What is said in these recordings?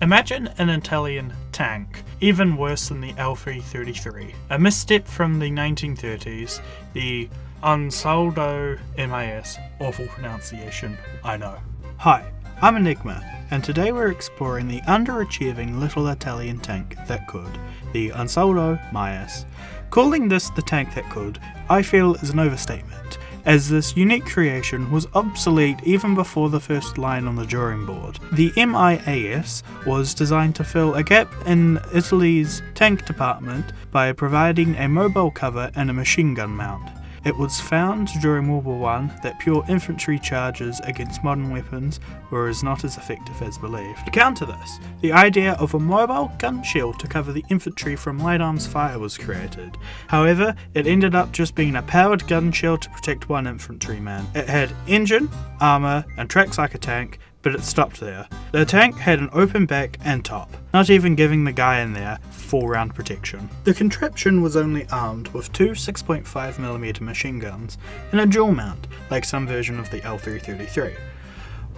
Imagine an Italian tank, even worse than the L333. A misstep from the 1930s, the Ansaldo MIAS. Awful pronunciation, I know. Hi, I'm Enigma, and today we're exploring the underachieving little Italian tank that could, the Ansaldo MIAS. Calling this the tank that could, I feel is an overstatement, as this unique creation was obsolete even before the first line on the drawing board. The MIAS was designed to fill a gap in Italy's tank department by providing a mobile cover and a machine gun mount. It was found during World War I that pure infantry charges against modern weapons were not as effective as believed. To counter this, the idea of a mobile gun shield to cover the infantry from light arms fire was created. However, it ended up just being a powered gun shield to protect one infantryman. It had engine, armour, and tracks like a tank, but it stopped there. The tank had an open back and top, not even giving the guy in there full round protection. The contraption was only armed with two 6.5mm machine guns and a dual mount, like some version of the L333,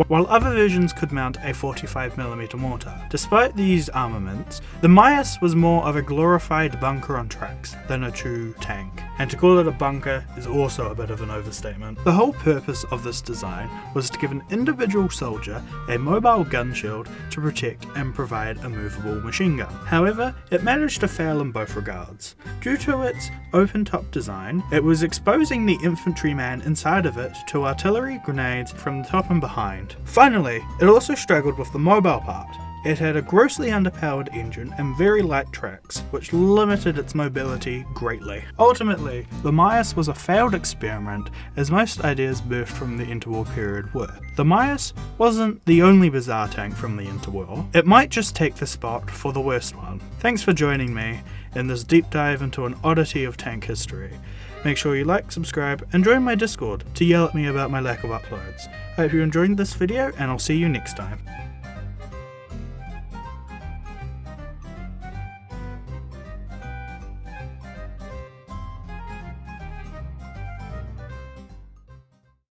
while other versions could mount a 45mm mortar. Despite these armaments, the MIAS was more of a glorified bunker on tracks than a true tank, and to call it a bunker is also a bit of an overstatement. The whole purpose of this design was to give an individual soldier a mobile gun shield to protect and provide a movable machine gun. However, it managed to fail in both regards. Due to its open top design, it was exposing the infantryman inside of it to artillery grenades from the top and behind. Finally, it also struggled with the mobile part. It had a grossly underpowered engine and very light tracks, which limited its mobility greatly. Ultimately, the MIAS was a failed experiment, as most ideas birthed from the interwar period were. The MIAS wasn't the only bizarre tank from the interwar. It might just take the spot for the worst one. Thanks for joining me in this deep dive into an oddity of tank history. Make sure you like, subscribe, and join my Discord to yell at me about my lack of uploads. I hope you enjoyed this video, and I'll see you next time.